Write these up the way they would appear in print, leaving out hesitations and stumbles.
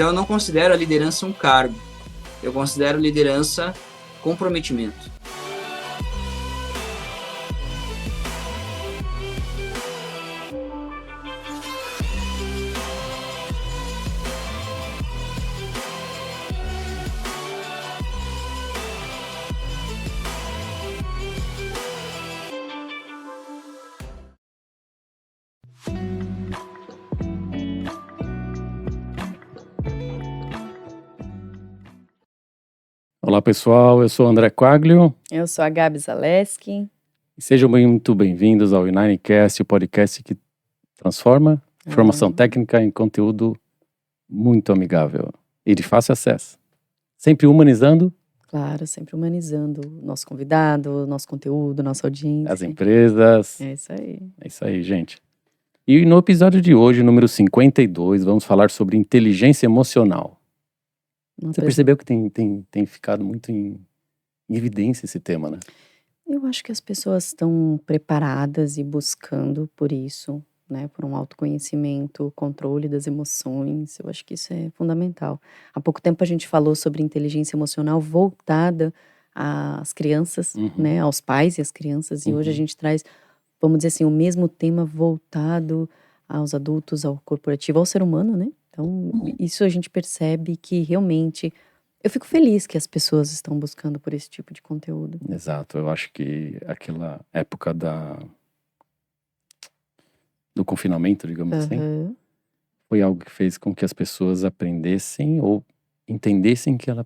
Então eu não considero a liderança um cargo, eu considero liderança comprometimento. Olá pessoal, eu sou o André Quaglio. Eu sou a Gabi Zaleski. E sejam muito bem-vindos ao UnineCast, o podcast que transforma formação técnica em conteúdo muito amigável e de fácil acesso. Sempre humanizando. Claro, sempre humanizando o nosso convidado, o nosso conteúdo, nossa audiência. As empresas. É isso aí. É isso aí, gente. E no episódio de hoje, número 52, vamos falar sobre inteligência emocional. Você percebeu que tem ficado muito em evidência esse tema, né? Eu acho que as pessoas estão preparadas e buscando por isso, né? Por um autoconhecimento, controle das emoções. Eu acho que isso é fundamental. Há pouco tempo a gente falou sobre inteligência emocional voltada às crianças, né? Aos pais e às crianças. E hoje a gente traz, vamos dizer assim, o mesmo tema voltado aos adultos, ao corporativo, ao ser humano, né? Então, isso a gente percebe que realmente... Eu fico feliz que as pessoas estão buscando por esse tipo de conteúdo. Exato, eu acho que aquela época do confinamento, digamos assim, foi algo que fez com que as pessoas aprendessem ou entendessem que ela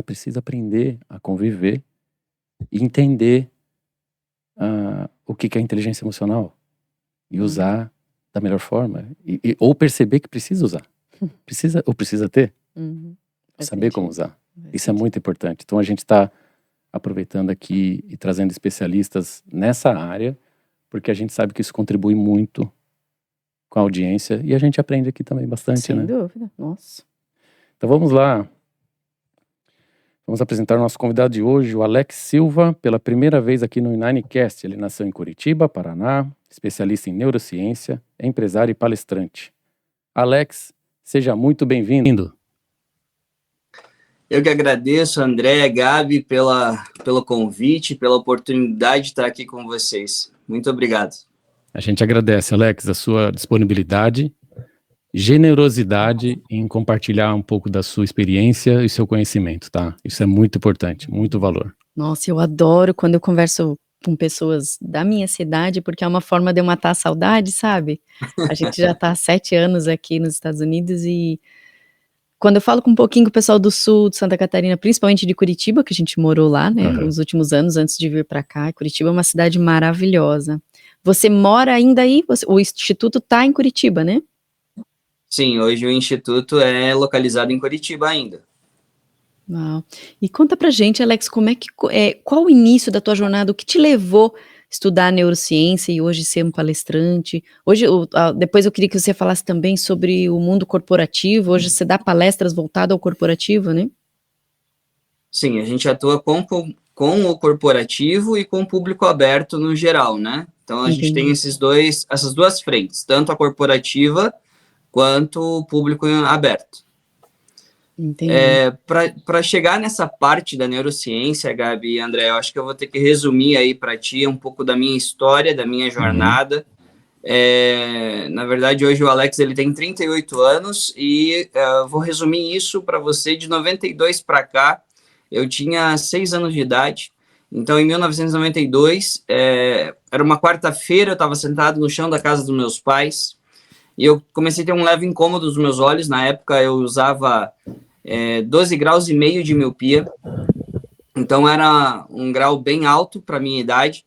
precisa aprender a conviver e entender o que é inteligência emocional e usar da melhor forma, ou perceber que precisa usar. Precisa ter. Saber como usar. Isso é muito importante. Então a gente está aproveitando aqui e trazendo especialistas nessa área, porque a gente sabe que isso contribui muito com a audiência e a gente aprende aqui também bastante, Sem né? dúvida, nossa. Então vamos lá. Vamos apresentar o nosso convidado de hoje, o Alex Silva, pela primeira vez aqui no UnineCast. Ele nasceu em Curitiba, Paraná, especialista em neurociência, é empresário e palestrante. Alex, seja muito bem-vindo. Eu que agradeço, André, Gabi, pelo convite, pela oportunidade de estar aqui com vocês. Muito obrigado. A gente agradece, Alex, a sua disponibilidade, generosidade em compartilhar um pouco da sua experiência e seu conhecimento, tá? Isso é muito importante, muito valor. Nossa, eu adoro quando eu converso com pessoas da minha cidade, porque é uma forma de eu matar a saudade, sabe? A gente já está há 7 anos aqui nos Estados Unidos e quando eu falo com um pouquinho com o pessoal do sul, de Santa Catarina, principalmente de Curitiba, que a gente morou lá, né, os últimos anos antes de vir para cá, Curitiba é uma cidade maravilhosa. Você mora ainda aí? O Instituto está em Curitiba, né? Sim, hoje o Instituto é localizado em Curitiba ainda. Uau. E conta pra gente, Alex, qual o início da tua jornada, o que te levou a estudar neurociência e hoje ser um palestrante? Hoje, depois eu queria que você falasse também sobre o mundo corporativo. Hoje você dá palestras voltadas ao corporativo, né? Sim, a gente atua com o corporativo e com o público aberto no geral, né? Então a gente tem essas duas frentes, tanto a corporativa quanto o público aberto. Para chegar nessa parte da neurociência, Gabi e André, eu acho que eu vou ter que resumir aí para ti um pouco da minha história, da minha jornada. Na verdade, hoje o Alex ele tem 38 anos e vou resumir isso para você. De 92 para cá, eu tinha 6 anos de idade. Então, em 1992, era uma quarta-feira, eu estava sentado no chão da casa dos meus pais e eu comecei a ter um leve incômodo nos meus olhos. Na época, eu usava 12 graus e meio de miopia. Então, era um grau bem alto para a minha idade.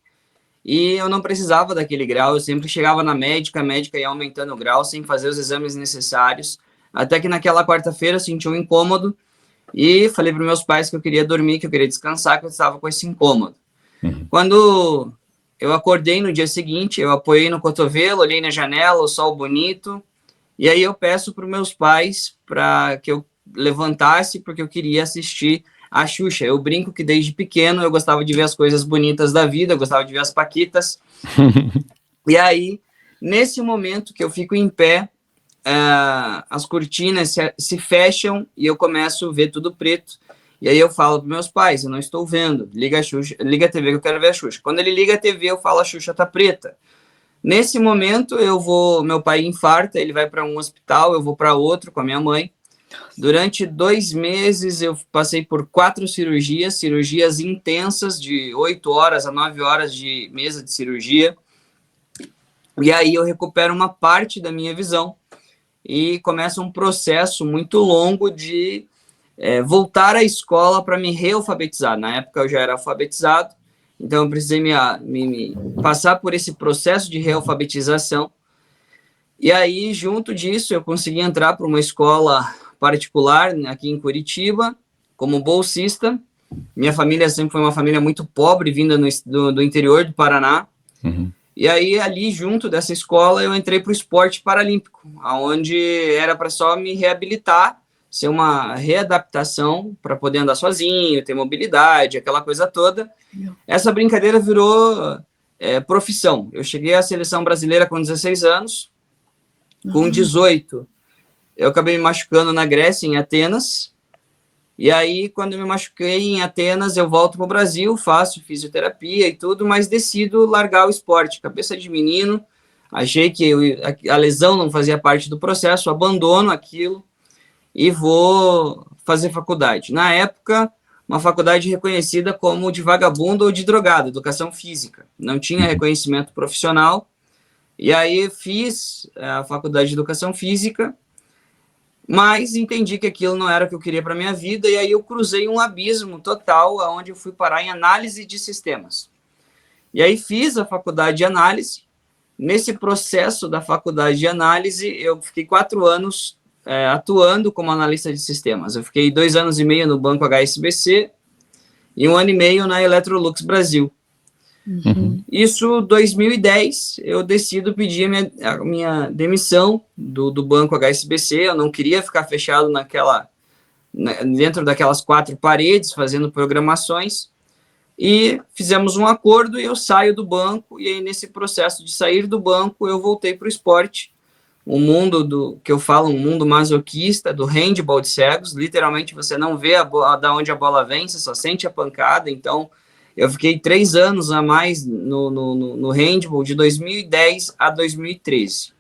E eu não precisava daquele grau, eu sempre chegava na médica, a médica ia aumentando o grau sem fazer os exames necessários. Até que naquela quarta-feira eu senti um incômodo e falei para meus pais que eu queria dormir, que eu queria descansar, que eu estava com esse incômodo. Quando eu acordei no dia seguinte, eu apoiei no cotovelo, olhei na janela, o sol bonito, e aí eu peço para os meus pais para que eu levantasse, porque eu queria assistir a Xuxa. Eu brinco que desde pequeno eu gostava de ver as coisas bonitas da vida, eu gostava de ver as paquitas. E aí, nesse momento que eu fico em pé, as cortinas se fecham e eu começo a ver tudo preto. E aí eu falo para meus pais, eu não estou vendo, liga a TV que eu quero ver a Xuxa. Quando ele liga a TV, eu falo, a Xuxa tá preta. Nesse momento, meu pai infarta, ele vai para um hospital, eu vou para outro com a minha mãe. Durante 2 meses, eu passei por 4 cirurgias intensas, de 8 horas a 9 horas de mesa de cirurgia. E aí eu recupero uma parte da minha visão e começa um processo muito longo de voltar à escola para me realfabetizar. Na época eu já era alfabetizado, então eu precisei me passar por esse processo de realfabetização. E aí, junto disso, eu consegui entrar para uma escola particular aqui em Curitiba, como bolsista. Minha família sempre foi uma família muito pobre, vinda do interior do Paraná. Uhum. E aí, ali, junto dessa escola, eu entrei para o esporte paralímpico, onde era para só me reabilitar, ser uma readaptação para poder andar sozinho, ter mobilidade, aquela coisa toda. Essa brincadeira virou profissão. Eu cheguei à seleção brasileira com 16 anos, com 18, eu acabei me machucando na Grécia, em Atenas. E aí, quando eu me machuquei em Atenas, eu volto para o Brasil, faço fisioterapia e tudo, mas decido largar o esporte. Cabeça de menino, achei que a lesão não fazia parte do processo, abandono aquilo e vou fazer faculdade. Na época, uma faculdade reconhecida como de vagabundo ou de drogado, educação física. Não tinha reconhecimento profissional. E aí fiz a faculdade de educação física, mas entendi que aquilo não era o que eu queria para minha vida, e aí eu cruzei um abismo total, onde eu fui parar em análise de sistemas. E aí fiz a faculdade de análise. Nesse processo da faculdade de análise, eu fiquei 4 anos atuando como analista de sistemas. Eu fiquei 2 anos e meio no Banco HSBC e 1 ano e meio na Electrolux Brasil. Uhum. Isso, 2010, eu decido pedir a minha demissão do Banco HSBC. Eu não queria ficar fechado dentro daquelas 4 paredes, fazendo programações, e fizemos um acordo e eu saio do banco. E aí, nesse processo de sair do banco, eu voltei para o esporte, o mundo que eu falo, um mundo masoquista, do handball de cegos. Literalmente, você não vê da onde a bola vem, você só sente a pancada. Então, eu fiquei 3 anos a mais no handball, de 2010 a 2013.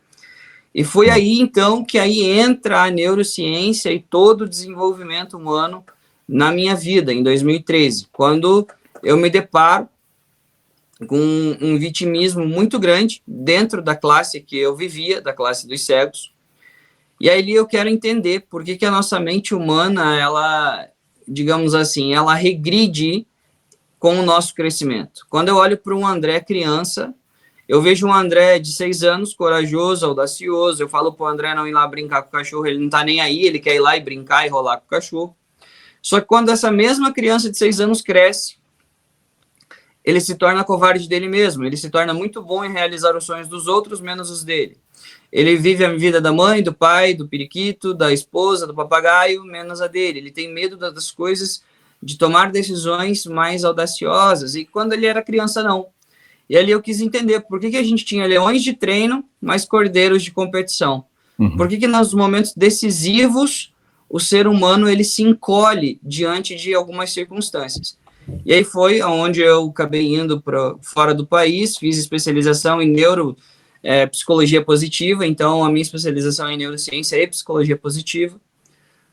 E foi aí, então, que aí entra a neurociência e todo o desenvolvimento humano na minha vida, em 2013, quando eu me deparo com um vitimismo muito grande dentro da classe que eu vivia, da classe dos cegos. E aí eu quero entender por que a nossa mente humana, ela, digamos assim, ela regride com o nosso crescimento. Quando eu olho para um André criança, eu vejo um André de 6 anos, corajoso, audacioso. Eu falo para o André não ir lá brincar com o cachorro, ele não está nem aí, ele quer ir lá e brincar e rolar com o cachorro. Só que quando essa mesma criança de 6 anos cresce, ele se torna covarde dele mesmo, ele se torna muito bom em realizar os sonhos dos outros, menos os dele. Ele vive a vida da mãe, do pai, do periquito, da esposa, do papagaio, menos a dele. Ele tem medo das coisas, de tomar decisões mais audaciosas, e quando ele era criança, não. E ali eu quis entender por que a gente tinha leões de treino, mas cordeiros de competição. Uhum. Por que nos momentos decisivos o ser humano ele se encolhe diante de algumas circunstâncias. E aí foi onde eu acabei indo para fora do país, fiz especialização em psicologia positiva, então a minha especialização é em neurociência e psicologia positiva.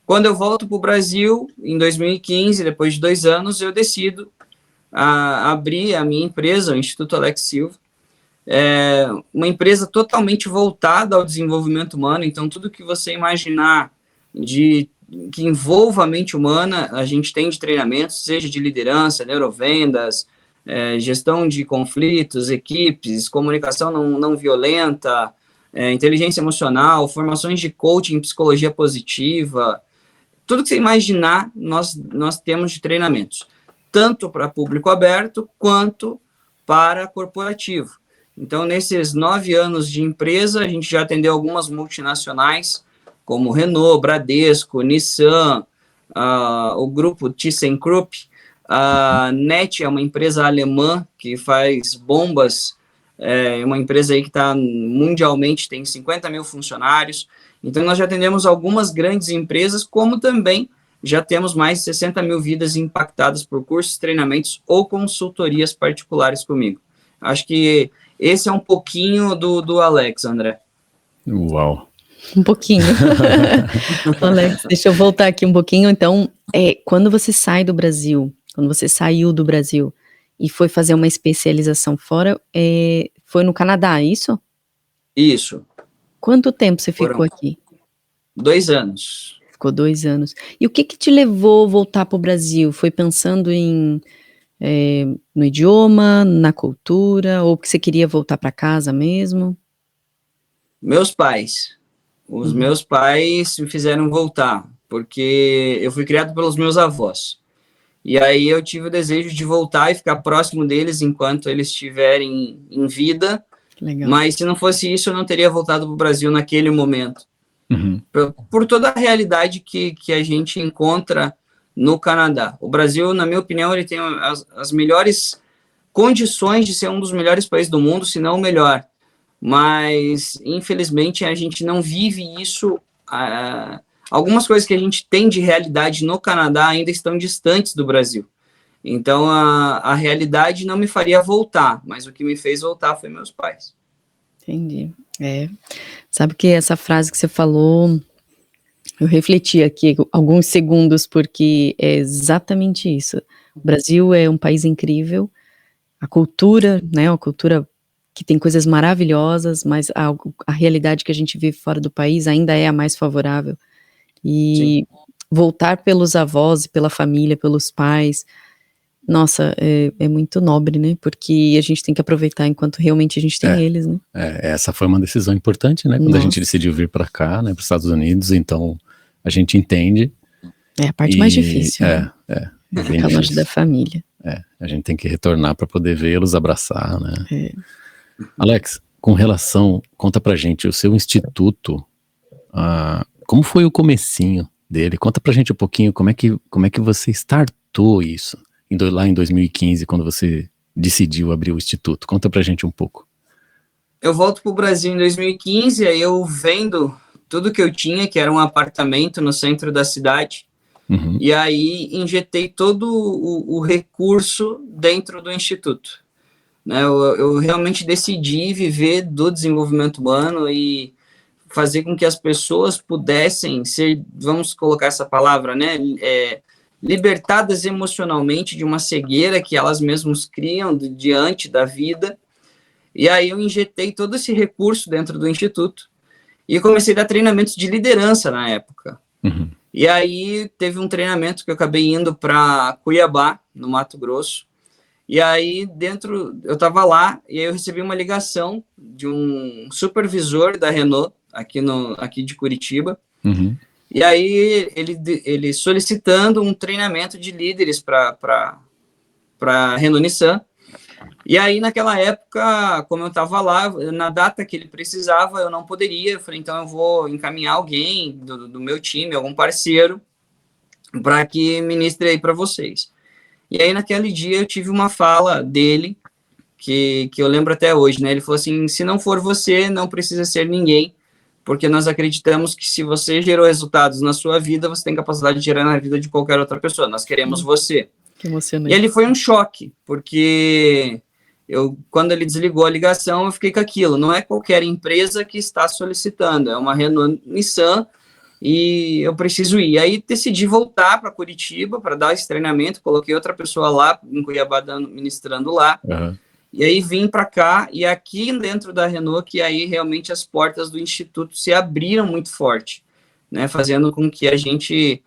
Quando eu volto para o Brasil, em 2015, depois de 2 anos, eu decido abrir a minha empresa, o Instituto Alex Silva, uma empresa totalmente voltada ao desenvolvimento humano. Então, tudo que você imaginar que envolva a mente humana, a gente tem de treinamentos, seja de liderança, neurovendas, gestão de conflitos, equipes, comunicação não violenta, inteligência emocional, formações de coaching, psicologia positiva, tudo que você imaginar, nós temos de treinamentos, tanto para público aberto, quanto para corporativo. Então, nesses 9 anos de empresa, a gente já atendeu algumas multinacionais, como Renault, Bradesco, Nissan, o grupo ThyssenKrupp. A NET é uma empresa alemã que faz bombas, uma empresa aí que está mundialmente, tem 50 mil funcionários. Então, nós já atendemos algumas grandes empresas, como também já temos mais de 60 mil vidas impactadas por cursos, treinamentos ou consultorias particulares comigo. Acho que esse é um pouquinho do Alex, André. Uau! Um pouquinho. Alex, deixa eu voltar aqui um pouquinho. Então, quando você sai do Brasil, quando você saiu do Brasil e foi fazer uma especialização fora, foi no Canadá, isso? Isso. Quanto tempo você ficou aqui? 2 anos. Ficou 2 anos. E o que te levou a voltar para o Brasil? Foi pensando no idioma, na cultura, ou que você queria voltar para casa mesmo? Meus pais. Os meus pais me fizeram voltar, porque eu fui criado pelos meus avós. E aí eu tive o desejo de voltar e ficar próximo deles enquanto eles estiverem em vida. Legal. Mas se não fosse isso, eu não teria voltado para o Brasil naquele momento. Uhum. Por toda a realidade que a gente encontra no Canadá. O Brasil, na minha opinião, ele tem as melhores condições de ser um dos melhores países do mundo, se não o melhor. Mas, infelizmente, a gente não vive isso. Algumas coisas que a gente tem de realidade no Canadá ainda estão distantes do Brasil. Então, a realidade não me faria voltar, mas o que me fez voltar foi meus pais. Entendi. Sabe que essa frase que você falou, eu refleti aqui alguns segundos, porque é exatamente isso. O Brasil é um país incrível, a cultura, né, uma cultura que tem coisas maravilhosas, mas a realidade que a gente vive fora do país ainda é a mais favorável. E sim, voltar pelos avós, pela família, pelos pais, nossa, é muito nobre, né? Porque a gente tem que aproveitar enquanto realmente a gente tem eles, né? Essa foi uma decisão importante, né? Quando a gente decidiu vir para cá, né, para os Estados Unidos, então a gente entende. É a parte mais difícil. Ficar longe da família. A gente tem que retornar para poder vê-los, abraçar, né? Alex, com relação, conta pra gente, o seu instituto, como foi o comecinho dele? Conta pra gente um pouquinho como é que você startou isso, lá em 2015, quando você decidiu abrir o instituto. Conta pra gente um pouco. Eu volto pro Brasil em 2015, aí eu vendo tudo que eu tinha, que era um apartamento no centro da cidade, e aí injetei todo o recurso dentro do instituto. Né, eu realmente decidi viver do desenvolvimento humano e fazer com que as pessoas pudessem ser, vamos colocar essa palavra, né, libertadas emocionalmente de uma cegueira que elas mesmas criam diante da vida. E aí eu injetei todo esse recurso dentro do instituto e comecei a dar treinamentos de liderança na época. E aí teve um treinamento que eu acabei indo para Cuiabá, no Mato Grosso. E aí, eu estava lá, e aí eu recebi uma ligação de um supervisor da Renault, aqui de Curitiba, e aí ele solicitando um treinamento de líderes para Renault Nissan. E aí, naquela época, como eu estava lá, na data que ele precisava, eu não poderia, eu falei, então eu vou encaminhar alguém do meu time, algum parceiro, para que ministre aí para vocês. E aí, naquele dia, eu tive uma fala dele, que eu lembro até hoje, né? Ele falou assim, se não for você, não precisa ser ninguém, porque nós acreditamos que se você gerou resultados na sua vida, você tem capacidade de gerar na vida de qualquer outra pessoa. Nós queremos você. Que emocionante. E ele foi um choque, porque quando ele desligou a ligação, eu fiquei com aquilo. Não é qualquer empresa que está solicitando, é uma Renault Nissan, e eu preciso ir. Aí decidi voltar para Curitiba para dar esse treinamento, coloquei outra pessoa lá, em Cuiabá, ministrando lá, e aí vim para cá, e aqui dentro da Renault, que aí realmente as portas do Instituto se abriram muito forte, né, fazendo com que a gente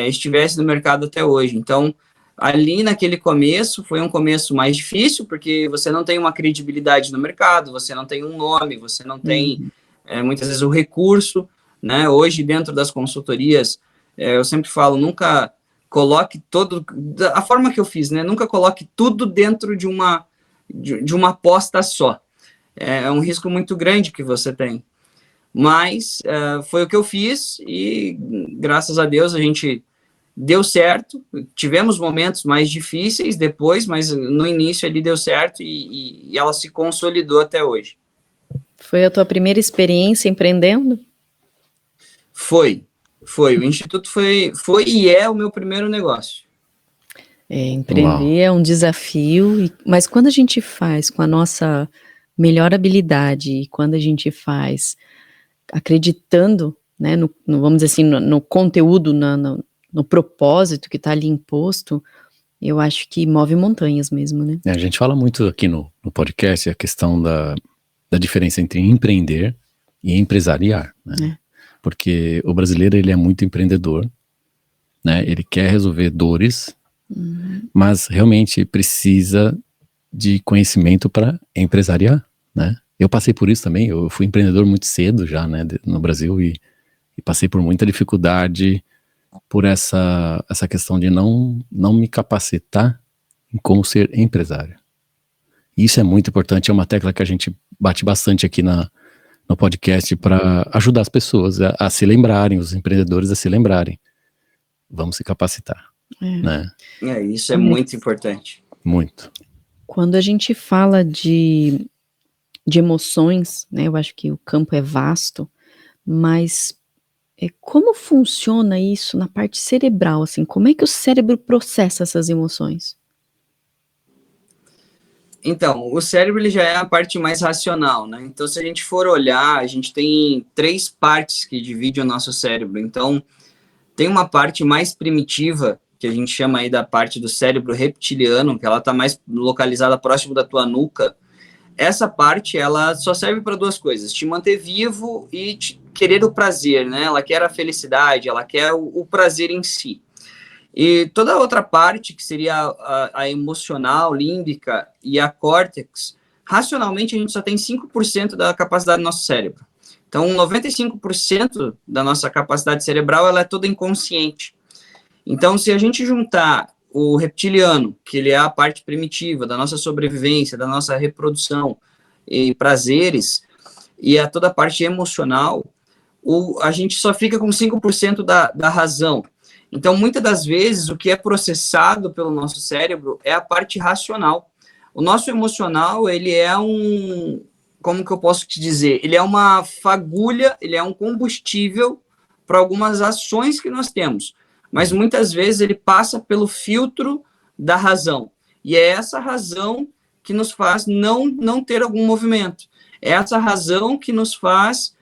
estivesse no mercado até hoje. Então, ali naquele começo, foi um começo mais difícil, porque você não tem uma credibilidade no mercado, você não tem um nome, você não tem, muitas vezes, o recurso, né? Hoje, dentro das consultorias, eu sempre falo, nunca coloque a forma que eu fiz, né? Nunca coloque tudo dentro de uma aposta só. É um risco muito grande que você tem. Mas foi o que eu fiz e, graças a Deus, a gente deu certo. Tivemos momentos mais difíceis depois, mas no início ali deu certo e ela se consolidou até hoje. Foi a tua primeira experiência empreendendo? Foi. O Instituto foi e é o meu primeiro negócio. Empreender é um desafio, mas quando a gente faz com a nossa melhor habilidade, e quando a gente faz acreditando, né, vamos dizer assim, no conteúdo, no propósito que está ali imposto, eu acho que move montanhas mesmo, né? A gente fala muito aqui no podcast a questão da diferença entre empreender e empresariar, né? Porque o brasileiro, ele é muito empreendedor, né? Ele quer resolver dores, mas realmente precisa de conhecimento para empresariar, né? Eu passei por isso também, eu fui empreendedor muito cedo já, né, no Brasil, e passei por muita dificuldade por essa questão de não me capacitar em como ser empresário. Isso é muito importante, é uma tecla que a gente bate bastante aqui no podcast para ajudar as pessoas a se lembrarem, os empreendedores a se lembrarem. Vamos se capacitar, né? Isso é muito importante. Muito. Quando a gente fala de emoções, né, eu acho que o campo é vasto, mas como funciona isso na parte cerebral, assim, como é que o cérebro processa essas emoções? Então, o cérebro ele já é a parte mais racional, né? Então, se a gente for olhar, a gente tem 3 partes que dividem o nosso cérebro. Então, tem uma parte mais primitiva, que a gente chama aí da parte do cérebro reptiliano, que ela está mais localizada próximo da tua nuca. Essa parte, ela só serve para 2 coisas, te manter vivo e querer o prazer, né? Ela quer a felicidade, ela quer o prazer em si. E toda a outra parte, que seria a emocional, límbica e a córtex, racionalmente a gente só tem 5% da capacidade do nosso cérebro. Então, 95% da nossa capacidade cerebral, ela é toda inconsciente. Então, se a gente juntar o reptiliano, que ele é a parte primitiva da nossa sobrevivência, da nossa reprodução e prazeres, e a toda a parte emocional, a gente só fica com 5% da razão. Então, muitas das vezes, o que é processado pelo nosso cérebro é a parte racional. O nosso emocional, ele é como que eu posso te dizer? Ele é uma fagulha, ele é um combustível para algumas ações que nós temos. Mas, muitas vezes, ele passa pelo filtro da razão. E é essa razão que nos faz não ter algum movimento. É essa razão que nos faz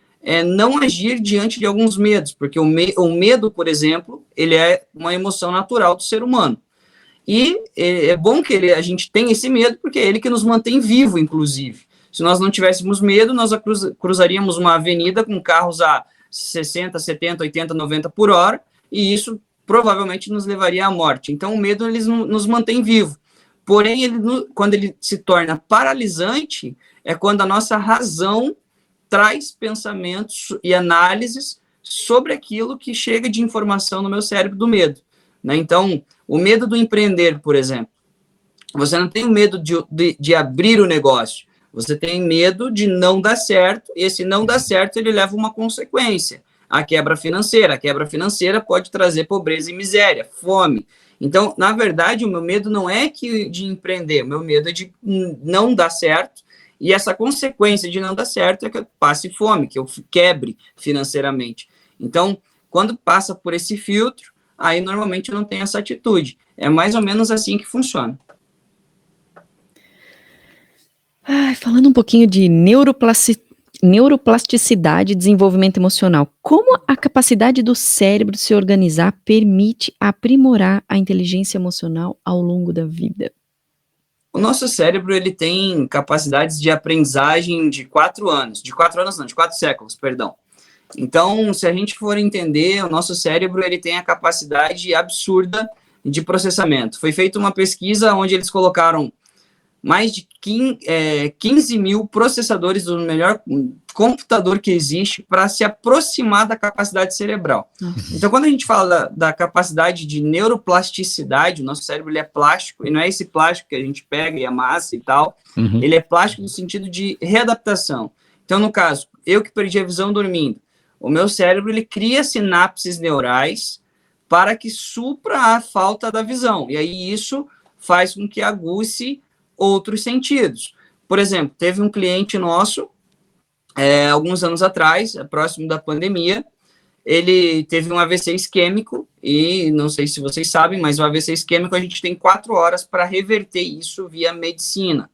não agir diante de alguns medos, porque o medo, por exemplo, ele é uma emoção natural do ser humano. E é bom que a gente tenha esse medo, porque é ele que nos mantém vivo, inclusive. Se nós não tivéssemos medo, nós cruzaríamos uma avenida com carros a 60, 70, 80, 90 por hora, e isso provavelmente nos levaria à morte. Então, o medo ele nos mantém vivo. Porém, quando ele se torna paralisante, é quando a nossa razão traz pensamentos e análises sobre aquilo que chega de informação no meu cérebro do medo, né? Então, o medo do empreender, por exemplo, você não tem o medo de abrir o negócio, você tem medo de não dar certo, e esse não dar certo, ele leva uma consequência, a quebra financeira. A quebra financeira pode trazer pobreza e miséria, fome. Então, na verdade, o meu medo não é de empreender, o meu medo é de não dar certo, e essa consequência de não dar certo é que eu passe fome, que eu quebre financeiramente. Então, quando passa por esse filtro, aí normalmente eu não tenho essa atitude. É mais ou menos assim que funciona. Falando um pouquinho de neuroplasticidade e desenvolvimento emocional, como a capacidade do cérebro de se organizar permite aprimorar a inteligência emocional ao longo da vida? O nosso cérebro, ele tem capacidades de aprendizagem de 4 anos. De 4 anos não, de 4 séculos, perdão. Então, se a gente for entender, o nosso cérebro, ele tem a capacidade absurda de processamento. Foi feita uma pesquisa onde eles colocaram mais de 15 mil processadores do melhor computador que existe para se aproximar da capacidade cerebral. Então, quando a gente fala da capacidade de neuroplasticidade, o nosso cérebro ele é plástico, e não é esse plástico que a gente pega e amassa e tal, ele é plástico no sentido de readaptação. Então, no caso, eu que perdi a visão dormindo, o meu cérebro ele cria sinapses neurais para que supra a falta da visão, e aí isso faz com que aguce outros sentidos. Por exemplo, teve um cliente nosso, alguns anos atrás, próximo da pandemia, ele teve um AVC isquêmico, e não sei se vocês sabem, mas o AVC isquêmico a gente tem 4 horas para reverter isso via medicina.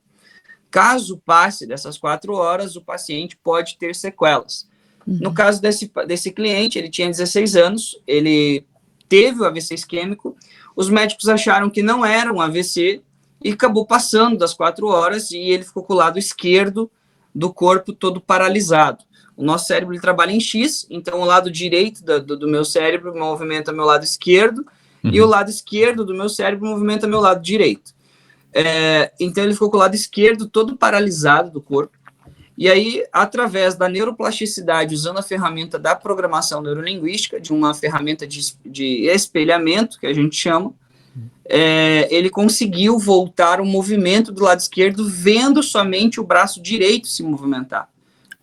Caso passe dessas 4 horas, o paciente pode ter sequelas. No caso desse cliente, ele tinha 16 anos, ele teve o AVC isquêmico, os médicos acharam que não era um AVC, e acabou passando das 4 horas, e ele ficou com o lado esquerdo do corpo todo paralisado. O nosso cérebro ele trabalha em X, então o lado direito do meu cérebro movimenta meu lado esquerdo, e o lado esquerdo do meu cérebro movimenta meu lado direito. Então ele ficou com o lado esquerdo todo paralisado do corpo, e aí, através da neuroplasticidade, usando a ferramenta da programação neurolinguística, de uma ferramenta de espelhamento, que a gente chama, ele conseguiu voltar o movimento do lado esquerdo, vendo somente o braço direito se movimentar.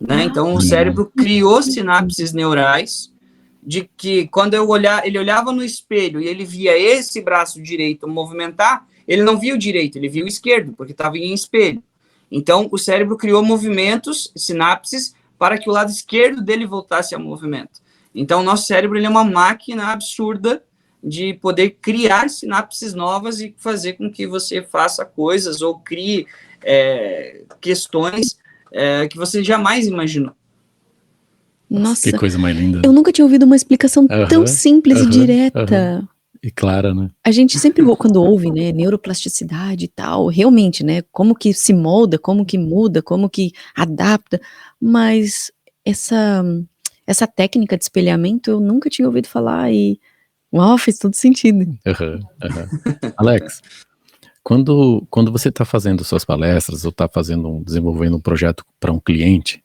Né? Então, o cérebro criou sinapses neurais, de que quando ele olhava no espelho e ele via esse braço direito movimentar, ele não via o direito, ele via o esquerdo, porque estava em espelho. Então, o cérebro criou movimentos, sinapses, para que o lado esquerdo dele voltasse ao movimento. Então, o nosso cérebro ele é uma máquina absurda de poder criar sinapses novas e fazer com que você faça coisas ou crie questões que você jamais imaginou. Nossa, que coisa mais linda. Eu nunca tinha ouvido uma explicação tão simples e direta. E clara, né? A gente sempre, quando ouve, né, neuroplasticidade e tal, realmente, né, como que se molda, como que muda, como que adapta, mas essa técnica de espelhamento eu nunca tinha ouvido falar e, uau, fez todo sentido. Alex, quando você está fazendo suas palestras ou está desenvolvendo um projeto para um cliente,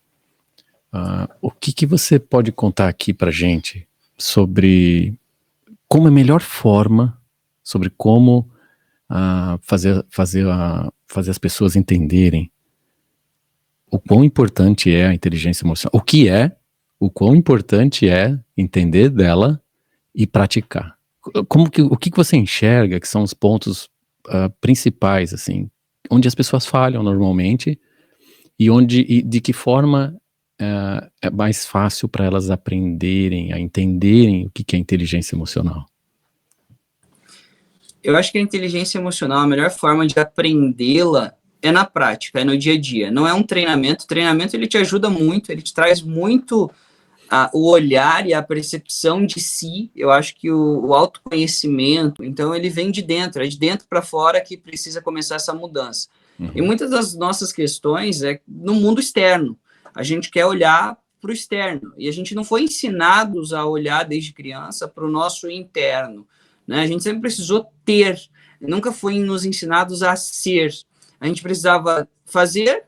o que você pode contar aqui para gente sobre como é a melhor forma, sobre como fazer as pessoas entenderem o quão importante é a inteligência emocional, o quão importante é entender dela e praticar. O que você enxerga que são os pontos principais, assim, onde as pessoas falham normalmente e de que forma é mais fácil para elas aprenderem, a entenderem o que é inteligência emocional? Eu acho que a inteligência emocional, a melhor forma de aprendê-la é na prática, é no dia a dia. Não é um treinamento. O treinamento, ele te ajuda muito, ele te traz muito o olhar e a percepção de si. Eu acho que o autoconhecimento, então, ele vem de dentro, é de dentro para fora que precisa começar essa mudança. E muitas das nossas questões é no mundo externo. A gente quer olhar para o externo, e a gente não foi ensinados a olhar desde criança para o nosso interno, né? A gente sempre precisou ter, nunca foi nos ensinados a ser. A gente precisava fazer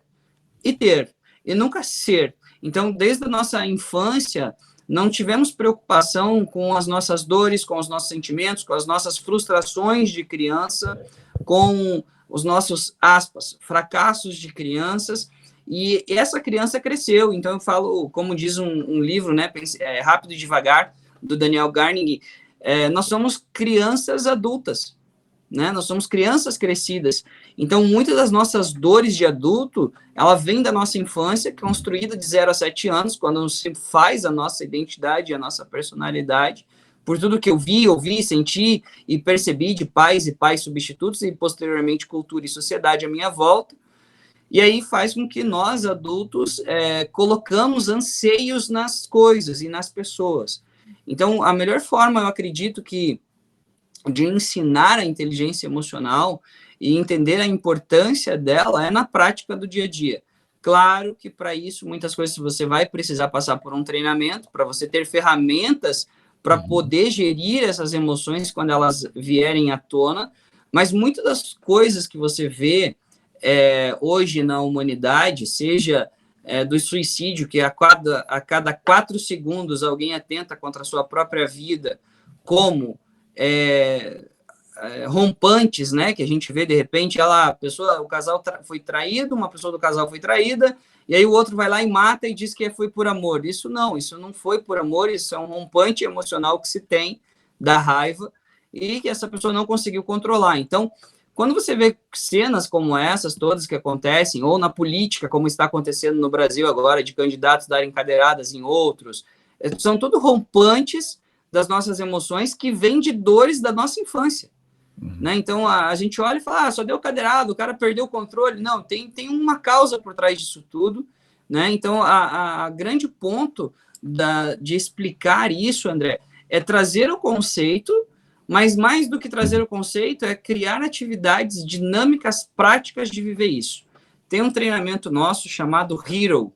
e ter, e nunca ser. Então, desde a nossa infância, não tivemos preocupação com as nossas dores, com os nossos sentimentos, com as nossas frustrações de criança, com os nossos, aspas, fracassos de crianças. E essa criança cresceu. Então eu falo, como diz um livro, né, Rápido e Devagar, do Daniel Garning, nós somos crianças adultas, né? Nós somos crianças crescidas. Então muitas das nossas dores de adulto, ela vem da nossa infância, construída de 0 a 7 anos, quando se faz a nossa identidade, a nossa personalidade, por tudo que eu vi, ouvi, senti e percebi de pais e pais substitutos e posteriormente cultura e sociedade à minha volta. E aí faz com que nós, adultos, colocamos anseios nas coisas e nas pessoas. Então, a melhor forma, eu acredito que, de ensinar a inteligência emocional e entender a importância dela é na prática do dia a dia. Claro que, para isso, muitas coisas você vai precisar passar por um treinamento, para você ter ferramentas para poder gerir essas emoções quando elas vierem à tona, mas muitas das coisas que você vê hoje na humanidade, seja do suicídio, que a cada 4 segundos alguém atenta contra a sua própria vida, como rompantes, né, que a gente vê de repente, o casal foi traído, uma pessoa do casal foi traída, e aí o outro vai lá e mata e diz que foi por amor. Isso não foi por amor, isso é um rompante emocional que se tem da raiva e que essa pessoa não conseguiu controlar. Então, quando você vê cenas como essas, todas que acontecem, ou na política, como está acontecendo no Brasil agora, de candidatos darem cadeiradas em outros, são tudo rompantes das nossas emoções que vêm de dores da nossa infância. Né? Então, a gente olha e fala, só deu cadeirada, o cara perdeu o controle. Não, tem uma causa por trás disso tudo. Né? Então, a grande ponto de explicar isso, André, é trazer o conceito, mas mais do que trazer o conceito, é criar atividades dinâmicas práticas de viver isso. Tem um treinamento nosso chamado Hero,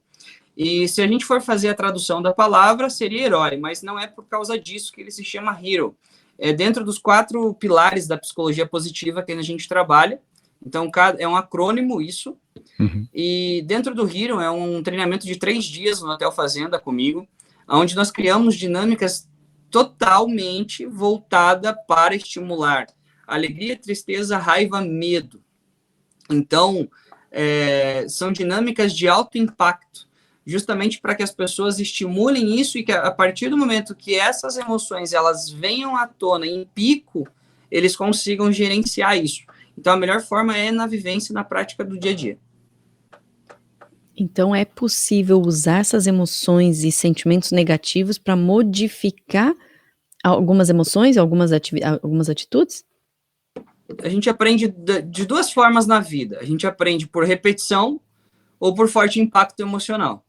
e se a gente for fazer a tradução da palavra, seria herói, mas não é por causa disso que ele se chama Hero. É dentro dos 4 pilares da psicologia positiva que a gente trabalha. Então, é um acrônimo isso. E dentro do Hero é um treinamento de 3 dias no Hotel Fazenda comigo, onde nós criamos dinâmicas totalmente voltada para estimular alegria, tristeza, raiva, medo. Então, são dinâmicas de alto impacto, justamente para que as pessoas estimulem isso e que a partir do momento que essas emoções elas venham à tona em pico, eles consigam gerenciar isso. Então, a melhor forma é na vivência e na prática do dia a dia. Então, é possível usar essas emoções e sentimentos negativos para modificar algumas emoções, algumas atitudes? A gente aprende de 2 formas na vida. A gente aprende por repetição ou por forte impacto emocional.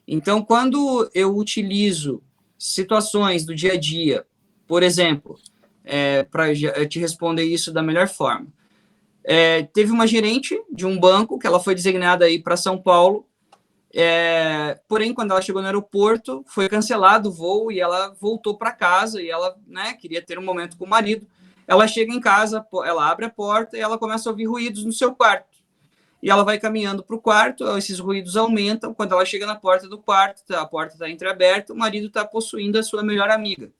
Então, quando eu utilizo situações do dia a dia, por exemplo, para te responder isso da melhor forma, teve uma gerente de um banco que ela foi designada aí para São Paulo, porém, quando ela chegou no aeroporto, foi cancelado o voo e ela voltou para casa e ela, né, queria ter um momento com o marido. Ela chega em casa, ela abre a porta e ela começa a ouvir ruídos no seu quarto. E ela vai caminhando para o quarto, esses ruídos aumentam. Quando ela chega na porta do quarto, a porta está entreaberta, o marido está possuindo a sua melhor amiga.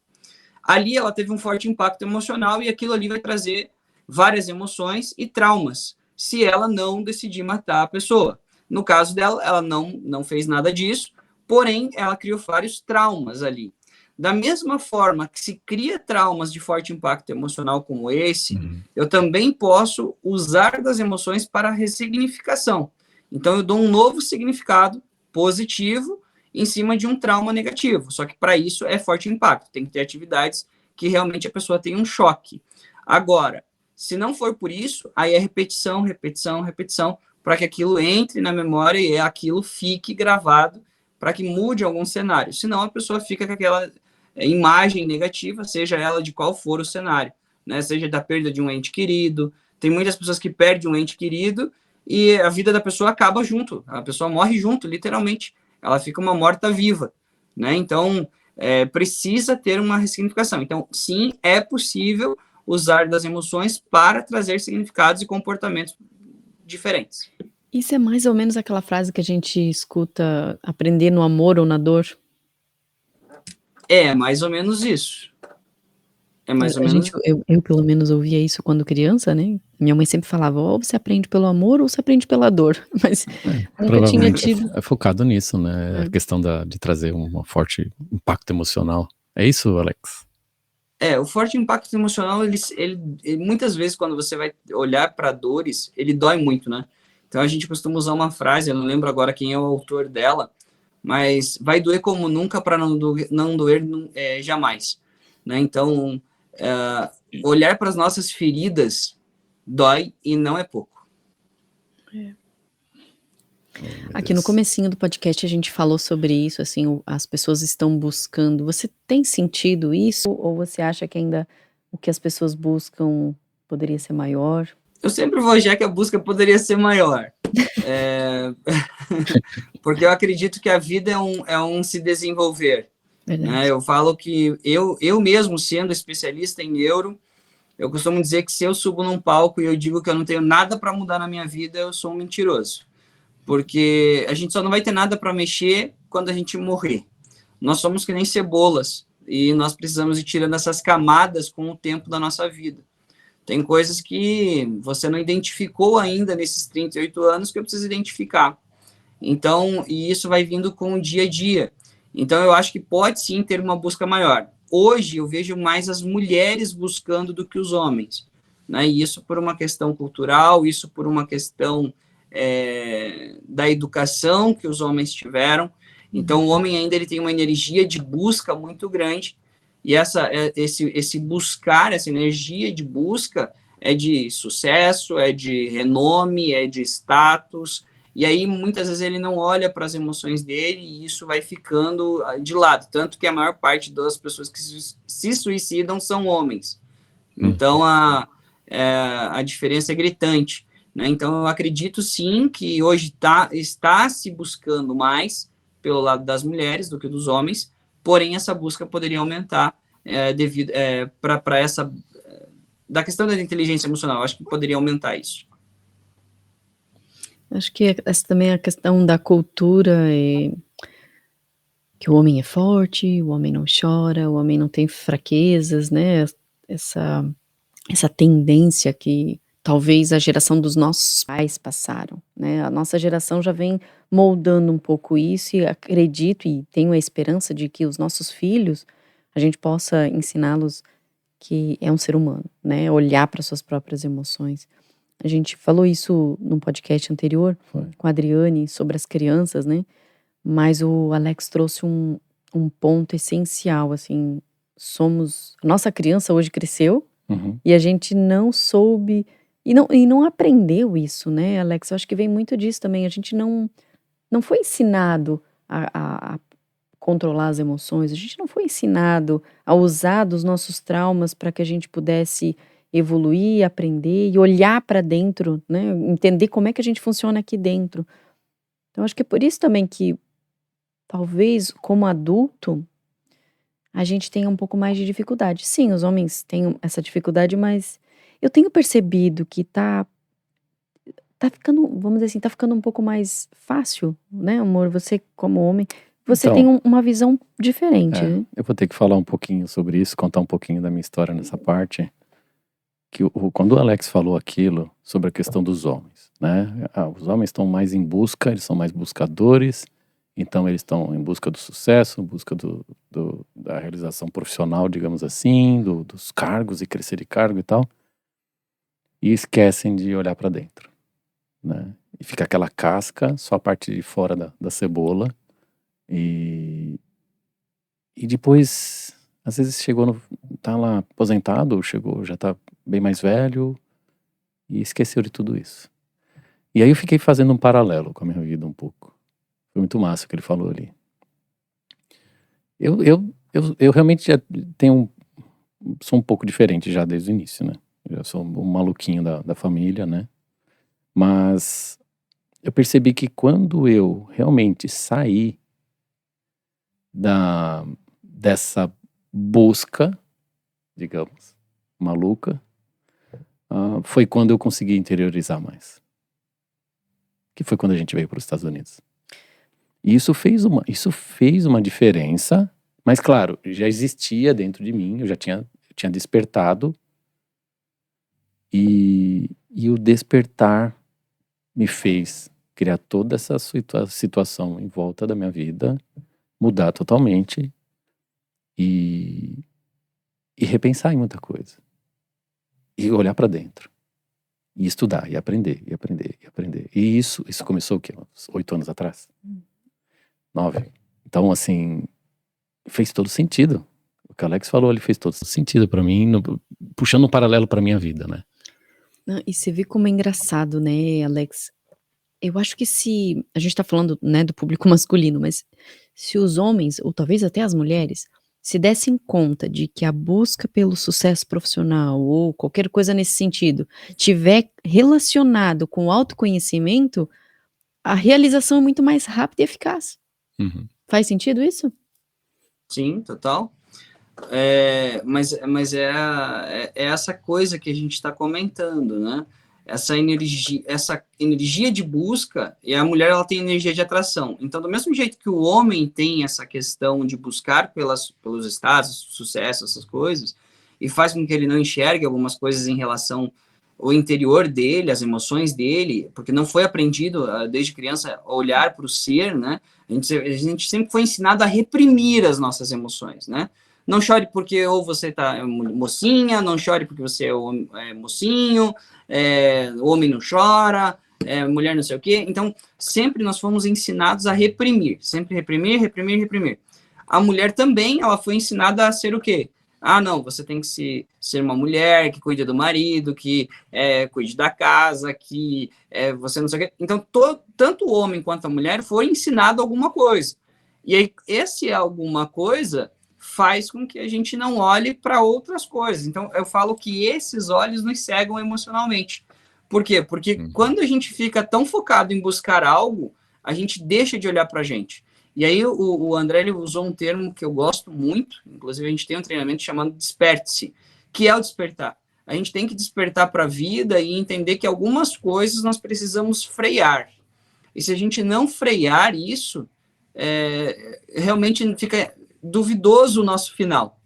Ali ela teve um forte impacto emocional e aquilo ali vai trazer várias emoções e traumas, se ela não decidir matar a pessoa. No caso dela, ela não fez nada disso, porém, ela criou vários traumas ali. Da mesma forma que se cria traumas de forte impacto emocional como esse, eu também posso usar das emoções para ressignificação. Então, eu dou um novo significado positivo em cima de um trauma negativo. Só que para isso é forte impacto. Tem que ter atividades que realmente a pessoa tenha um choque. Agora, se não for por isso, aí é repetição, repetição, repetição, para que aquilo entre na memória e aquilo fique gravado, para que mude algum cenário. Senão a pessoa fica com aquela imagem negativa, seja ela de qual for o cenário, né? Seja da perda de um ente querido. Tem muitas pessoas que perdem um ente querido e a vida da pessoa acaba junto. A pessoa morre junto, literalmente. Ela fica uma morta-viva, né? Então, precisa ter uma ressignificação. Então, sim, é possível usar das emoções para trazer significados e comportamentos diferentes. Isso é mais ou menos aquela frase que a gente escuta, aprender no amor ou na dor? É mais ou menos isso. É mais ou menos. Eu pelo menos ouvia isso quando criança, né? Minha mãe sempre falava, ou você aprende pelo amor ou você aprende pela dor. Mas nunca tinha tido. É focado nisso, né? A questão de trazer um forte impacto emocional. É isso, Alex? O forte impacto emocional, ele muitas vezes, quando você vai olhar para dores, ele dói muito, né? Então a gente costuma usar uma frase, eu não lembro agora quem é o autor dela, mas vai doer como nunca para não doer jamais, né? Então, olhar para as nossas feridas dói e não é pouco. Aqui no comecinho do podcast a gente falou sobre isso, assim, as pessoas estão buscando. Você tem sentido isso ou você acha que ainda o que as pessoas buscam poderia ser maior? Eu sempre vou achar que a busca poderia ser maior. Porque eu acredito que a vida é um se desenvolver. Né? Eu falo que eu mesmo, sendo especialista em neuro, eu costumo dizer que se eu subo num palco e eu digo que eu não tenho nada para mudar na minha vida, eu sou um mentiroso. Porque a gente só não vai ter nada para mexer quando a gente morrer. Nós somos que nem cebolas e nós precisamos ir tirando essas camadas com o tempo da nossa vida. Tem coisas que você não identificou ainda nesses 38 anos que eu preciso identificar. Então, e isso vai vindo com o dia a dia. Então, eu acho que pode sim ter uma busca maior. Hoje, eu vejo mais as mulheres buscando do que os homens, né? E isso por uma questão cultural, isso por uma questão da educação que os homens tiveram. Então, o homem ainda ele tem uma energia de busca muito grande, e esse buscar, essa energia de busca é de sucesso, é de renome, é de status, e aí muitas vezes ele não olha para as emoções dele e isso vai ficando de lado, tanto que a maior parte das pessoas que se suicidam são homens. Então, a diferença é gritante, né? Então, eu acredito sim que hoje está se buscando mais pelo lado das mulheres do que dos homens, porém essa busca poderia aumentar devido para essa da questão da inteligência emocional. Acho que poderia aumentar isso. Acho que essa também é a questão da cultura, que o homem é forte, o homem não chora, o homem não tem fraquezas, né? Essa tendência que talvez a geração dos nossos pais passaram, né? A nossa geração já vem moldando um pouco isso e acredito e tenho a esperança de que os nossos filhos, a gente possa ensiná-los que é um ser humano, né? Olhar para suas próprias emoções. A gente falou isso num podcast anterior com a Adriane sobre as crianças, né? Mas o Alex trouxe um ponto essencial, assim, a nossa criança hoje cresceu e a gente não soube e não aprendeu isso, né, Alex? Eu acho que vem muito disso também. A gente não foi ensinado a controlar as emoções, a gente não foi ensinado a usar dos nossos traumas para que a gente pudesse evoluir, aprender e olhar para dentro, né? Entender como é que a gente funciona aqui dentro. Então, acho que é por isso também que talvez, como adulto, a gente tenha um pouco mais de dificuldade. Sim, os homens têm essa dificuldade, mas eu tenho percebido que tá ficando, vamos dizer assim, tá ficando um pouco mais fácil, né, amor? Você, como homem, você Então, tem uma visão diferente, né? eu vou ter que falar um pouquinho sobre isso, contar um pouquinho da minha história nessa parte. Que quando o Alex falou aquilo sobre a questão dos homens, né? Os homens estão mais em busca, eles são mais buscadores, então eles estão em busca do sucesso, em busca da realização profissional, digamos assim, dos cargos e crescer de cargo e tal, e esquecem de olhar para dentro, né? E fica aquela casca, só a parte de fora da cebola, e depois, às vezes tá lá aposentado, já tá bem mais velho e esqueceu de tudo isso. E aí eu fiquei fazendo um paralelo com a minha vida um pouco. Foi muito massa o que ele falou ali. Eu realmente já sou um pouco diferente já desde o início, né? Eu já sou um maluquinho da família, né? Mas eu percebi que quando eu realmente saí dessa busca, digamos, maluca, foi quando eu consegui interiorizar mais. Que foi quando a gente veio para os Estados Unidos. E isso fez uma diferença, mas claro, já existia dentro de mim, eu tinha despertado, e o despertar me fez criar toda essa situação em volta da minha vida, mudar totalmente e repensar em muita coisa. E olhar para dentro. E estudar, e aprender, e aprender, e aprender. E isso começou o quê? Uns 8 anos atrás? 9. Então, assim, fez todo sentido. O que o Alex falou, ele fez todo sentido para mim, puxando um paralelo para minha vida, né? Não, e você vê como é engraçado, né, Alex? Eu acho que se a gente tá falando, né, do público masculino, mas se os homens, ou talvez até as mulheres, se dessem conta de que a busca pelo sucesso profissional ou qualquer coisa nesse sentido tiver relacionado com o autoconhecimento, a realização é muito mais rápida e eficaz. Faz sentido isso? Sim, total. Mas é essa coisa que a gente está comentando, né? Essa energia de busca, e a mulher ela tem energia de atração. Então, do mesmo jeito que o homem tem essa questão de buscar pelos status, sucesso, essas coisas, e faz com que ele não enxergue algumas coisas em relação ao interior dele, as emoções dele, porque não foi aprendido desde criança a olhar para o ser, né? A gente sempre foi ensinado a reprimir as nossas emoções, né? Não chore porque ou você tá mocinha, não chore porque você é mocinho, o homem não chora, mulher não sei o quê. Então, sempre nós fomos ensinados a reprimir, sempre reprimir, reprimir, reprimir. A mulher também, ela foi ensinada a ser o quê? Ah, não, você tem que ser uma mulher que cuide do marido, que cuide da casa, que você não sei o quê. Então, tanto o homem quanto a mulher foi ensinado alguma coisa. E aí, esse alguma coisa faz com que a gente não olhe para outras coisas. Então, eu falo que esses olhos nos cegam emocionalmente. Por quê? Porque quando a gente fica tão focado em buscar algo, a gente deixa de olhar para a gente. E aí o André ele usou um termo que eu gosto muito, inclusive a gente tem um treinamento chamado desperte-se, que é o despertar. A gente tem que despertar para a vida e entender que algumas coisas nós precisamos frear. E se a gente não frear isso, realmente fica duvidoso o nosso final.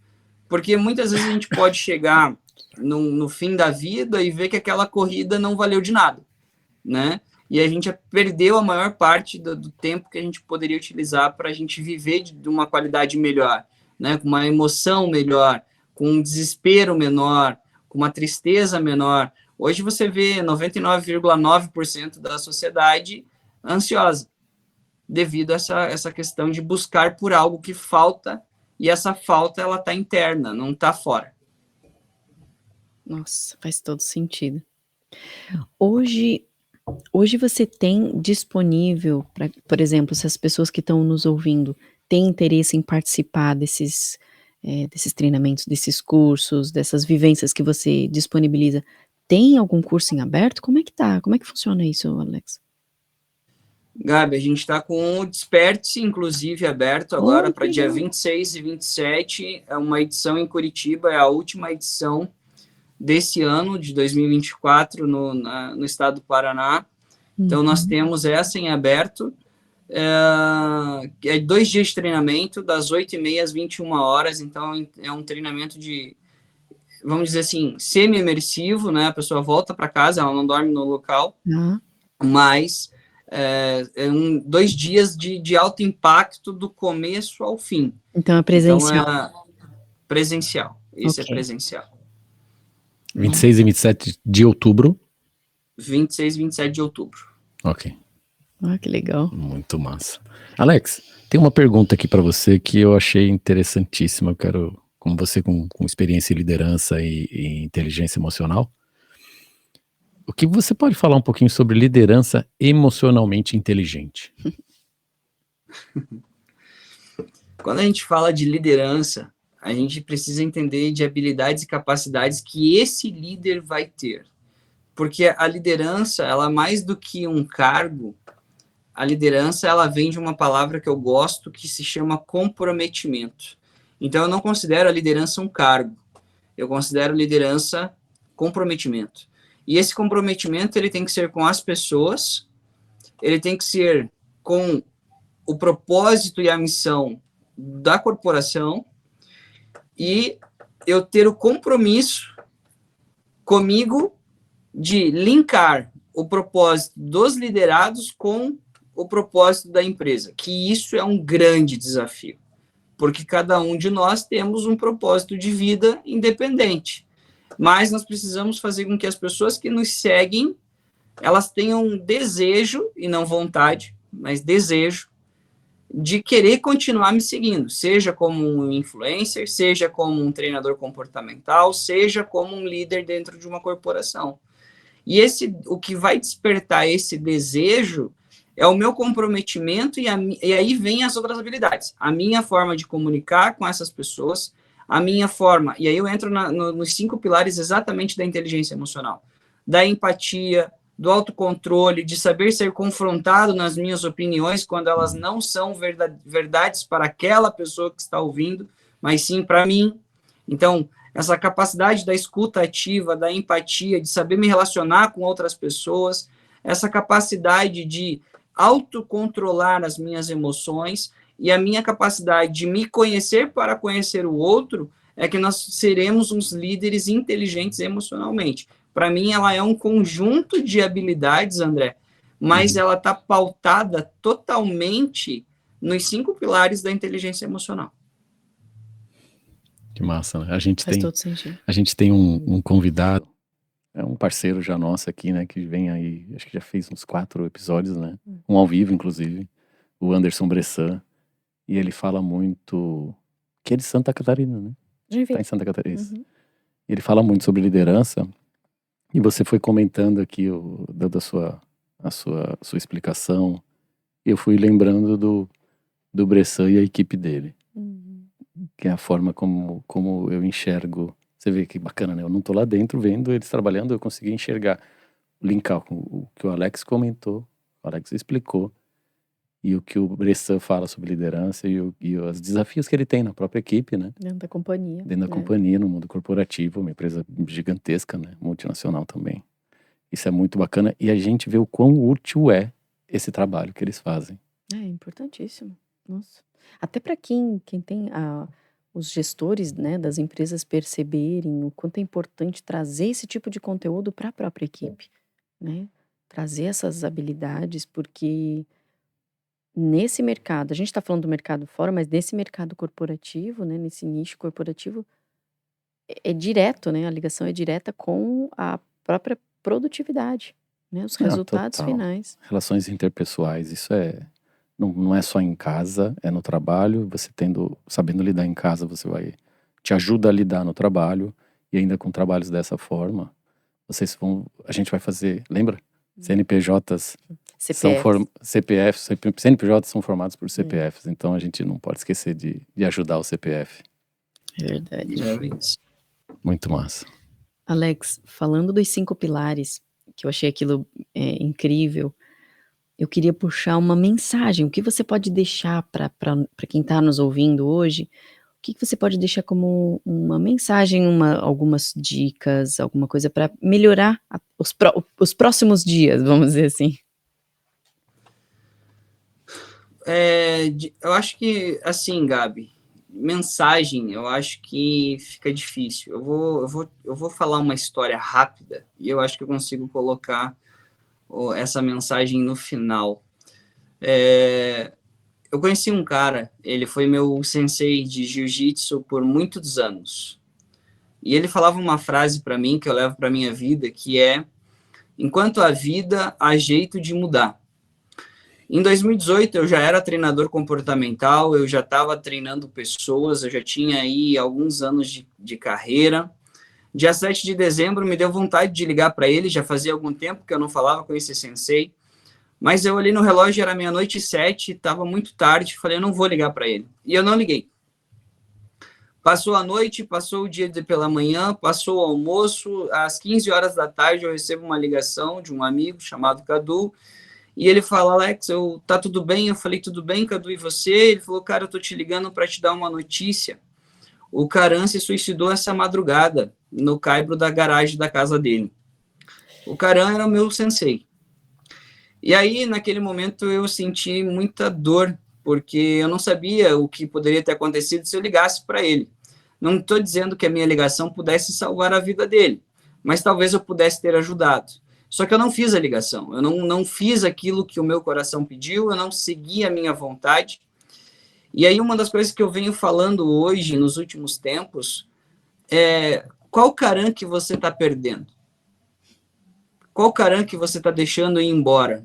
Porque muitas vezes a gente pode chegar no fim da vida e ver que aquela corrida não valeu de nada, né? E a gente perdeu a maior parte do tempo que a gente poderia utilizar para a gente viver de uma qualidade melhor, né? Com uma emoção melhor, com um desespero menor, com uma tristeza menor. Hoje você vê 99,9% da sociedade ansiosa, devido a essa questão de buscar por algo que falta, e essa falta ela está interna, não está fora. Nossa, faz todo sentido. Hoje você tem disponível, por exemplo, se as pessoas que estão nos ouvindo têm interesse em participar desses treinamentos, desses cursos, dessas vivências que você disponibiliza, tem algum curso em aberto? Como é que tá? Como é que funciona isso, Alex? Gabi, a gente está com o Desperte, inclusive, aberto agora para dia 26 e 27, é uma edição em Curitiba, é a última edição desse ano, de 2024, no estado do Paraná. Então, nós temos essa em aberto, 2 dias de treinamento, das 8h30 às 21h, então é um treinamento de, vamos dizer assim, semi-imersivo, né? A pessoa volta para casa, ela não dorme no local, mas 2 dias de alto impacto do começo ao fim. Então é presencial. Então, presencial, isso é presencial. 26 e 27 de outubro? 26 e 27 de outubro. Ok. Ah, que legal. Muito massa. Alex, tem uma pergunta aqui para você que eu achei interessantíssima. Eu quero, como você com experiência em liderança e inteligência emocional, o que você pode falar um pouquinho sobre liderança emocionalmente inteligente? Quando a gente fala de liderança, a gente precisa entender de habilidades e capacidades que esse líder vai ter. Porque a liderança, ela mais do que um cargo, a liderança, ela vem de uma palavra que eu gosto, que se chama comprometimento. Então, eu não considero a liderança um cargo. Eu considero liderança comprometimento. E esse comprometimento, ele tem que ser com as pessoas, ele tem que ser com o propósito e a missão da corporação, e eu ter o compromisso comigo de linkar o propósito dos liderados com o propósito da empresa, que isso é um grande desafio, porque cada um de nós temos um propósito de vida independente, mas nós precisamos fazer com que as pessoas que nos seguem, elas tenham desejo, e não vontade, mas desejo, de querer continuar me seguindo, seja como um influencer, seja como um treinador comportamental, seja como um líder dentro de uma corporação. E o que vai despertar esse desejo é o meu comprometimento, e aí vem as outras habilidades. A minha forma de comunicar com essas pessoas, a minha forma, e aí eu entro nos 5 pilares exatamente da inteligência emocional, da empatia, do autocontrole, de saber ser confrontado nas minhas opiniões quando elas não são verdades para aquela pessoa que está ouvindo, mas sim para mim. Então, essa capacidade da escuta ativa, da empatia, de saber me relacionar com outras pessoas, essa capacidade de autocontrolar as minhas emoções e a minha capacidade de me conhecer para conhecer o outro, é que nós seremos uns líderes inteligentes emocionalmente. Para mim, ela é um conjunto de habilidades, André, mas ela está pautada totalmente nos 5 pilares da inteligência emocional. Que massa, né? A gente Faz todo sentido. A gente tem um convidado é um parceiro já nosso aqui, né? Que vem aí, acho que já fez uns 4 episódios, né? Um ao vivo, inclusive. O Anderson Bressan. E ele fala muito... Que é de Santa Catarina, né? Tá em Santa Catarina. E ele fala muito sobre liderança. E você foi comentando aqui, dando a sua explicação. E eu fui lembrando do Bressan e a equipe dele. Que é a forma como eu enxergo. Você vê que bacana, né? Eu não tô lá dentro vendo eles trabalhando, eu consegui enxergar, linkar com o que o Alex comentou, o Alex explicou, e o que o Bressan fala sobre liderança e os desafios que ele tem na própria equipe, né? Dentro da companhia. Dentro da companhia, no mundo corporativo, uma empresa gigantesca, né? Multinacional também. Isso é muito bacana e a gente vê o quão útil é esse trabalho que eles fazem. É importantíssimo. Nossa. Até para quem tem os gestores, né, das empresas perceberem o quanto é importante trazer esse tipo de conteúdo para a própria equipe, né? Trazer essas habilidades, porque nesse mercado, a gente está falando do mercado fora, mas nesse mercado corporativo, né, nesse nicho corporativo, é direto, né? A ligação é direta com a própria produtividade, né? Os resultados Total. finais. Relações interpessoais, isso não é só em casa, é no trabalho. Você sabendo lidar em casa, te ajuda a lidar no trabalho, e ainda com trabalhos dessa forma, a gente vai fazer, lembra? CNPJs CNPJs são formados por CPFs, então a gente não pode esquecer de ajudar o CPF. Verdade. Muito massa. Alex, falando dos 5 pilares, que eu achei aquilo incrível, eu queria puxar uma mensagem. O que você pode deixar para quem está nos ouvindo hoje? O que você pode deixar como uma mensagem, algumas dicas, alguma coisa para melhorar os próximos dias, vamos dizer assim? Eu acho que, assim, Gabi, mensagem, eu acho que fica difícil. Eu vou falar uma história rápida e eu acho que eu consigo colocar essa mensagem no final. Eu conheci um cara, ele foi meu sensei de jiu-jitsu por muitos anos. E ele falava uma frase para mim, que eu levo para minha vida, que é: enquanto há vida, há jeito de mudar. Em 2018, eu já era treinador comportamental, eu já estava treinando pessoas, eu já tinha aí alguns anos de carreira. Dia 7 de dezembro, me deu vontade de ligar para ele, já fazia algum tempo que eu não falava com esse sensei, mas eu olhei no relógio, era 00:07, estava muito tarde, falei, eu não vou ligar para ele. E eu não liguei. Passou a noite, passou o dia pela manhã, passou o almoço, às 15 horas da tarde eu recebo uma ligação de um amigo chamado Cadu, e ele fala, Alex, tá tudo bem? Eu falei, tudo bem, Cadu, e você? Ele falou, cara, eu tô te ligando para te dar uma notícia. O Karan se suicidou essa madrugada, no caibro da garagem da casa dele. O Karan era o meu sensei. E aí, naquele momento, eu senti muita dor, porque eu não sabia o que poderia ter acontecido se eu ligasse para ele. Não estou dizendo que a minha ligação pudesse salvar a vida dele, mas talvez eu pudesse ter ajudado. Só que eu não fiz a ligação, eu não fiz aquilo que o meu coração pediu, eu não segui a minha vontade. E aí uma das coisas que eu venho falando hoje, nos últimos tempos, é qual Karan que você está perdendo? Qual Karan que você está deixando ir embora?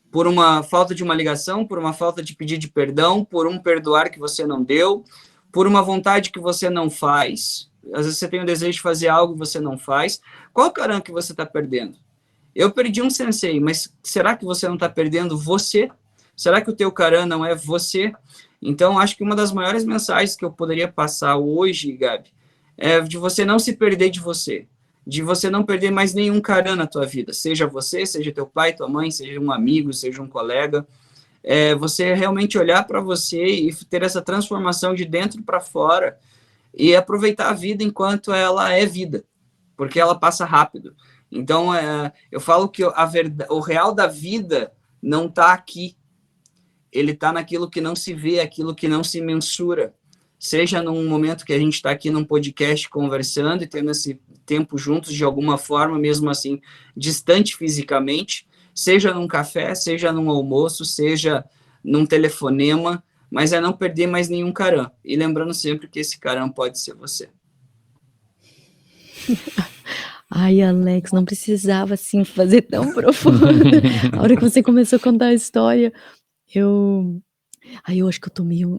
Por uma falta de uma ligação, por uma falta de pedir de perdão, por um perdoar que você não deu, por uma vontade que você não faz. Às vezes você tem o desejo de fazer algo e você não faz. Qual Karan que você está perdendo? Eu perdi um sensei, mas será que você não está perdendo você? Será que o teu Karan não é você? Então, acho que uma das maiores mensagens que eu poderia passar hoje, Gabi, é de você não se perder de você, de você não perder mais nenhum Karan na tua vida, seja você, seja teu pai, tua mãe, seja um amigo, seja um colega, você realmente olhar para você e ter essa transformação de dentro para fora e aproveitar a vida enquanto ela é vida, porque ela passa rápido. Então, eu falo que o real da vida não está aqui. Ele está naquilo que não se vê, aquilo que não se mensura. Seja num momento que a gente está aqui num podcast conversando e tendo esse tempo juntos de alguma forma, mesmo assim, distante fisicamente, seja num café, seja num almoço, seja num telefonema, mas é não perder mais nenhum Karan. E lembrando sempre que esse Karan pode ser você. Ai, Alex, não precisava assim fazer tão profundo. A hora que você começou a contar a história, eu acho que eu tô meio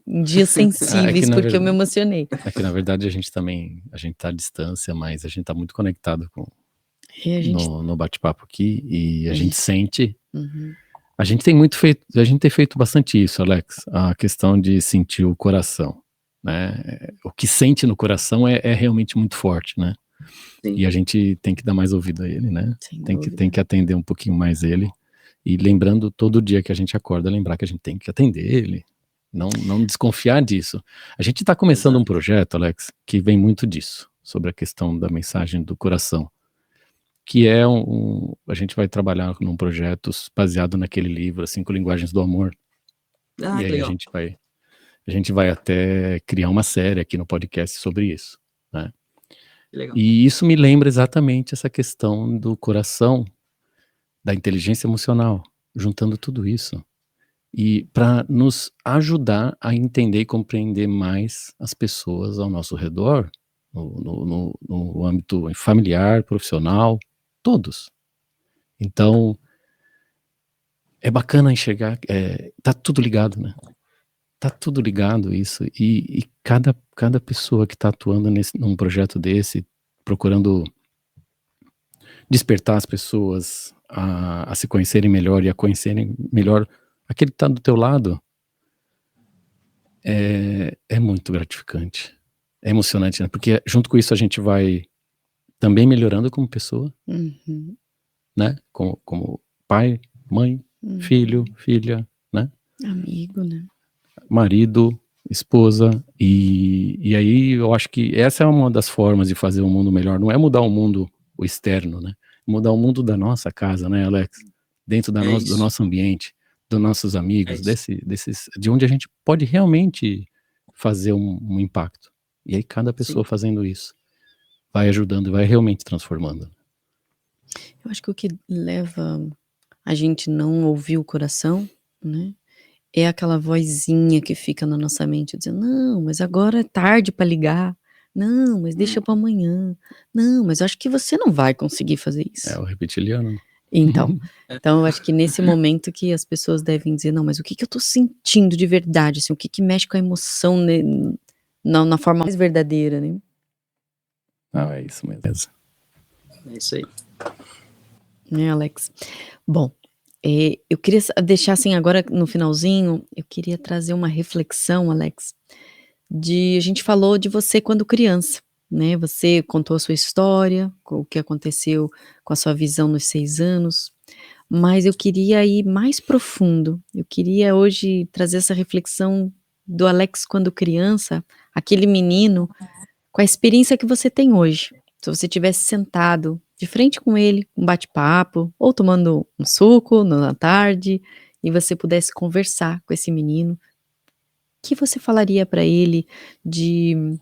em dias sensíveis, porque eu me emocionei. É que na verdade a gente tá à distância, mas a gente tá muito conectado no bate-papo aqui, e a gente sente. A gente tem feito bastante isso, Alex, a questão de sentir o coração, né? O que sente no coração é realmente muito forte, né? Sim. E a gente tem que dar mais ouvido a ele, né? Tem que atender um pouquinho mais ele. E lembrando todo dia que a gente acorda, lembrar que a gente tem que atender ele. Não desconfiar disso. A gente está começando um projeto, Alex, que vem muito disso, sobre a questão da mensagem do coração. Que é a gente vai trabalhar num projeto baseado naquele livro, 5 Linguagens do Amor. E aí legal. a gente vai até criar uma série aqui no podcast sobre isso, né? Legal. E isso me lembra exatamente essa questão do coração, da inteligência emocional, juntando tudo isso. E para nos ajudar a entender e compreender mais as pessoas ao nosso redor, no âmbito familiar, profissional, todos. Então, é bacana enxergar, tá tudo ligado, né? Tá tudo ligado isso, e cada pessoa que tá atuando num projeto desse, procurando despertar as pessoas a se conhecerem melhor e a conhecerem melhor aquele que tá do teu lado, é muito gratificante, é emocionante, né? Porque junto com isso a gente vai também melhorando como pessoa, né? Como pai, mãe, filho, filha, né? Amigo, né? Marido, esposa, e aí eu acho que essa é uma das formas de fazer o mundo melhor, não é mudar o mundo, o externo, né? Mudar o mundo da nossa casa, né, Alex? Dentro do nosso ambiente, dos nossos amigos, de onde a gente pode realmente fazer um impacto. E aí cada pessoa fazendo isso vai ajudando e vai realmente transformando. Eu acho que o que leva a gente não ouvir o coração, né, é aquela vozinha que fica na nossa mente dizendo: não, mas agora é tarde para ligar, não, mas deixa para amanhã, não, mas eu acho que você não vai conseguir fazer isso. É o reptiliano. Então eu acho que nesse momento que as pessoas devem dizer: não, mas o que eu tô sentindo de verdade, assim, o que mexe com a emoção na forma mais verdadeira, né? Ah, é isso mesmo. É isso aí. Né, Alex? Bom, eu queria deixar assim agora no finalzinho, eu queria trazer uma reflexão, Alex, a gente falou de você quando criança, né? Você contou a sua história, o que aconteceu com a sua visão nos 6 anos, mas eu queria ir mais profundo. Eu queria hoje trazer essa reflexão do Alex quando criança, aquele menino, com a experiência que você tem hoje. Se você tivesse sentado de frente com ele, um bate-papo, ou tomando um suco na tarde, e você pudesse conversar com esse menino, o que você falaria para ele de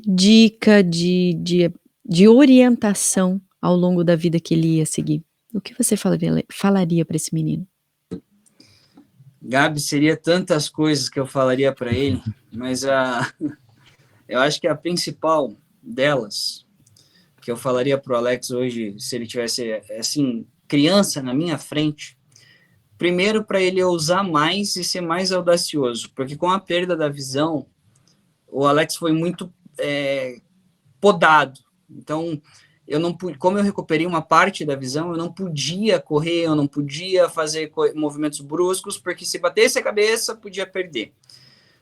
dica, de orientação ao longo da vida que ele ia seguir? O que você falaria para esse menino? Gabi, seria tantas coisas que eu falaria para ele, mas eu acho que a principal delas, que eu falaria para o Alex hoje, se ele tivesse, assim, criança na minha frente, primeiro para ele ousar mais e ser mais audacioso, porque com a perda da visão, o Alex foi muito podado. Então, como eu recuperei uma parte da visão, eu não podia correr, eu não podia fazer movimentos bruscos, porque se batesse a cabeça, podia perder.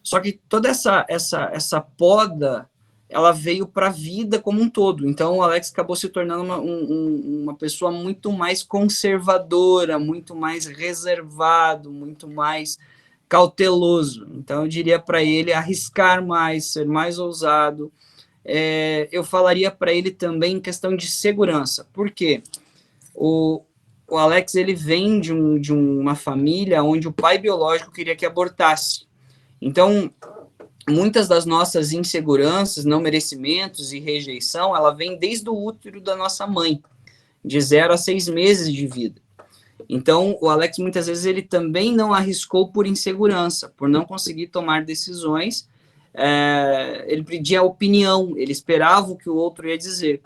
Só que toda essa poda, ela veio para a vida como um todo. Então, o Alex acabou se tornando uma pessoa muito mais conservadora, muito mais reservado, muito mais cauteloso. Então, eu diria para ele arriscar mais, ser mais ousado. Eu falaria para ele também em questão de segurança. Por quê? O Alex, ele vem de uma família onde o pai biológico queria que abortasse. Então, muitas das nossas inseguranças, não merecimentos e rejeição, ela vem desde o útero da nossa mãe, de 0 a 6 meses de vida. Então, o Alex, muitas vezes, ele também não arriscou por insegurança, por não conseguir tomar decisões. Ele pedia opinião, ele esperava o que o outro ia dizer.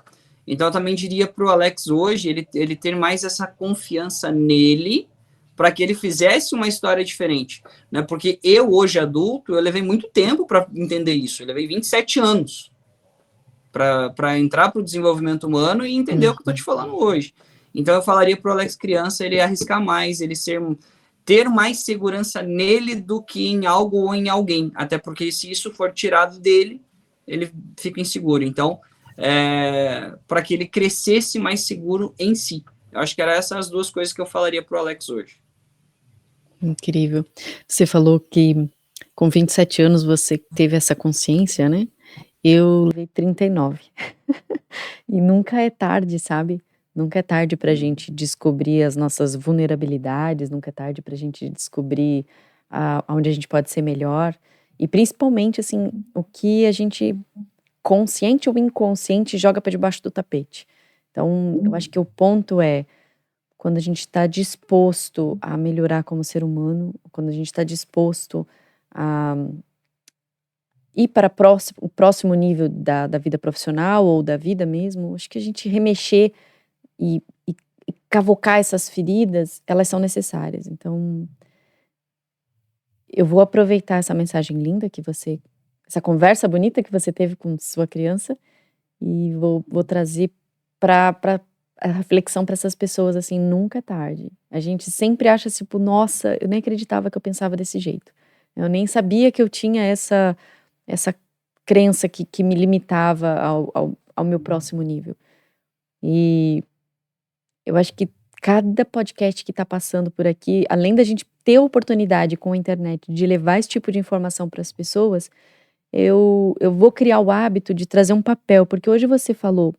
Então, eu também diria para o Alex hoje, ele ter mais essa confiança nele, para que ele fizesse uma história diferente, né? Porque eu, hoje adulto, eu levei muito tempo para entender isso. Eu levei 27 anos para entrar para o desenvolvimento humano e entender o que eu estou te falando hoje. Então, eu falaria para o Alex criança ele arriscar mais, ele ter mais segurança nele do que em algo ou em alguém. Até porque se isso for tirado dele, ele fica inseguro. Então, para que ele crescesse mais seguro em si. Eu acho que eram essas as duas coisas que eu falaria para o Alex hoje. Incrível. Você falou que com 27 anos você teve essa consciência, né? Eu levei 39. E nunca é tarde, sabe? Nunca é tarde pra gente descobrir as nossas vulnerabilidades, nunca é tarde pra gente descobrir onde a gente pode ser melhor. E principalmente, assim, o que a gente, consciente ou inconsciente, joga pra debaixo do tapete. Então, eu acho que o ponto é quando a gente está disposto a melhorar como ser humano, quando a gente está disposto a ir para o próximo nível da vida profissional ou da vida mesmo, acho que a gente remexer e cavocar essas feridas, elas são necessárias. Então, eu vou aproveitar essa mensagem linda que você, essa conversa bonita que você teve com sua criança e vou trazer para a reflexão para essas pessoas, assim, nunca é tarde. A gente sempre acha, tipo, nossa, eu nem acreditava que eu pensava desse jeito. Eu nem sabia que eu tinha essa crença que me limitava ao meu próximo nível. E eu acho que cada podcast que está passando por aqui, além da gente ter a oportunidade com a internet de levar esse tipo de informação para as pessoas, eu vou criar o hábito de trazer um papel, porque hoje você falou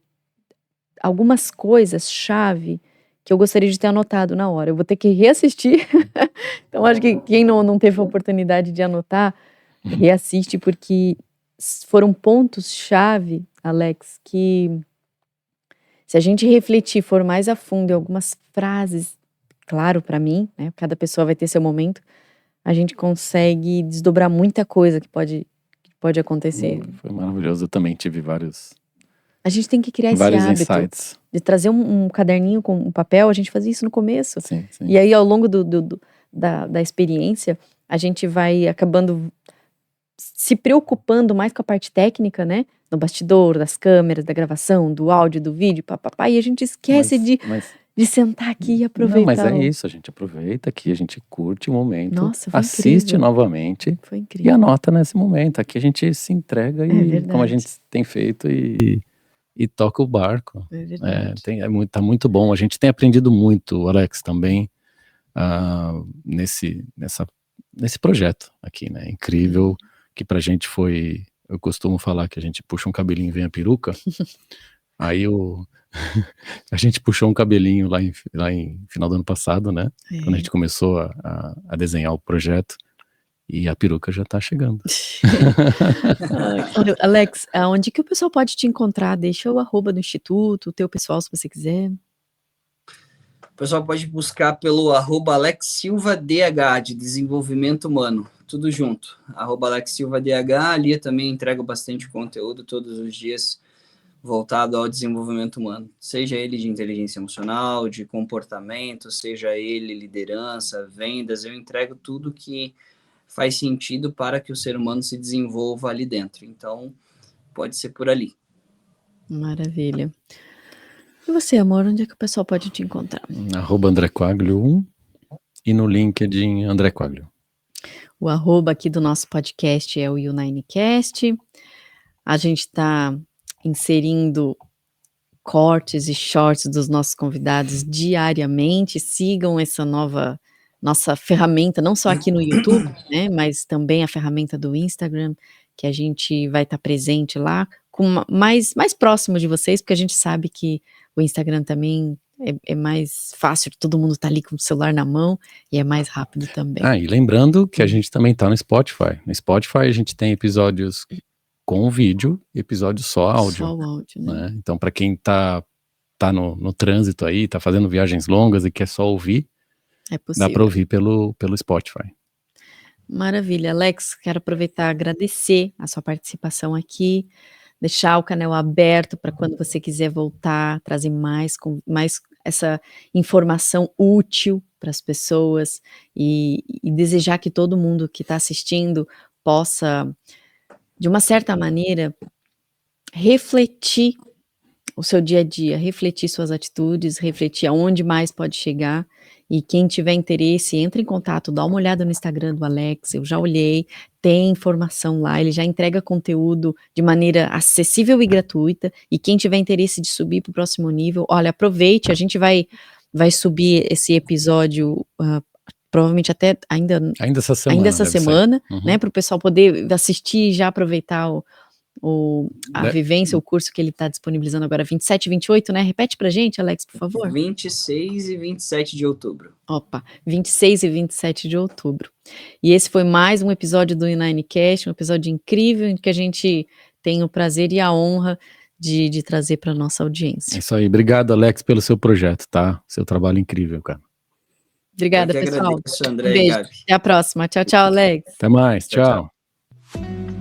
algumas coisas chave que eu gostaria de ter anotado na hora. Eu vou ter que reassistir. Então, acho que quem não teve a oportunidade de anotar, reassiste, porque foram pontos-chave, Alex, que se a gente refletir, for mais a fundo em algumas frases, claro, para mim, né, cada pessoa vai ter seu momento, a gente consegue desdobrar muita coisa que pode acontecer. Foi maravilhoso, eu também tive vários A gente tem que criar esse hábito insights. de trazer um caderninho com um papel. A gente fazia isso no começo. Sim. E aí, ao longo da experiência, a gente vai acabando se preocupando mais com a parte técnica, né? No bastidor, das câmeras, da gravação, do áudio, do vídeo, papapá. E a gente esquece de sentar aqui e aproveitar. Não, mas é isso, a gente aproveita aqui, a gente curte o momento. Nossa, foi assiste incrível. novamente. Foi incrível. E anota nesse momento. Aqui a gente se entrega como a gente tem feito e toca o barco. É verdade. Tá muito bom. A gente tem aprendido muito, Alex, também nesse projeto aqui, né? Incrível, que pra gente foi, eu costumo falar que a gente puxa um cabelinho e vem a peruca. Aí a gente puxou um cabelinho lá em final do ano passado, né? Quando a gente começou a desenhar o projeto. E a peruca já tá chegando. Alex, onde que o pessoal pode te encontrar? Deixa o @ do Instituto, o teu pessoal, se você quiser. O pessoal pode buscar pelo @AlexSilvaDH, de desenvolvimento humano. Tudo junto. @AlexSilvaDH, ali eu também entrego bastante conteúdo todos os dias voltado ao desenvolvimento humano. Seja ele de inteligência emocional, de comportamento, seja ele liderança, vendas, eu entrego tudo que faz sentido para que o ser humano se desenvolva ali dentro. Então, pode ser por ali. Maravilha. E você, amor, onde é que o pessoal pode te encontrar? @AndréQuaglio1 e no LinkedIn André Quaglio. O @ aqui do nosso podcast é o U9Cast. A gente está inserindo cortes e shorts dos nossos convidados diariamente. Sigam essa nossa ferramenta, não só aqui no YouTube, né, mas também a ferramenta do Instagram, que a gente vai estar presente lá, mais próximo de vocês, porque a gente sabe que o Instagram também é mais fácil, todo mundo tá ali com o celular na mão e é mais rápido também. E lembrando que a gente também tá no Spotify. No Spotify a gente tem episódios com vídeo, episódios só áudio. Só o áudio, né? Então, para quem tá no trânsito aí, tá fazendo viagens longas e quer só ouvir, é possível. Dá para ouvir pelo Spotify. Maravilha, Alex, quero aproveitar e agradecer a sua participação aqui, deixar o canal aberto para quando você quiser voltar, trazer mais essa informação útil para as pessoas e desejar que todo mundo que está assistindo possa, de uma certa maneira, refletir o seu dia a dia, refletir suas atitudes, refletir aonde mais pode chegar. E quem tiver interesse, entre em contato, dá uma olhada no Instagram do Alex, eu já olhei, tem informação lá, ele já entrega conteúdo de maneira acessível e gratuita, e quem tiver interesse de subir para o próximo nível, olha, aproveite, a gente vai subir esse episódio, provavelmente até ainda essa semana, né, para o pessoal poder assistir e já aproveitar a vivência, o curso que ele está disponibilizando agora, 27 e 28, né? Repete pra gente, Alex, por favor. 26 e 27 de outubro. Opa, 26 e 27 de outubro. E esse foi mais um episódio do Ninecast, um episódio incrível, em que a gente tem o prazer e a honra de trazer para nossa audiência. É isso aí. Obrigado, Alex, pelo seu projeto, tá? Seu trabalho incrível, cara. Obrigada, pessoal. Agradeço, André, um beijo. Gabi. Até a próxima. Tchau, tchau, Alex. Até mais. Tchau. Tchau.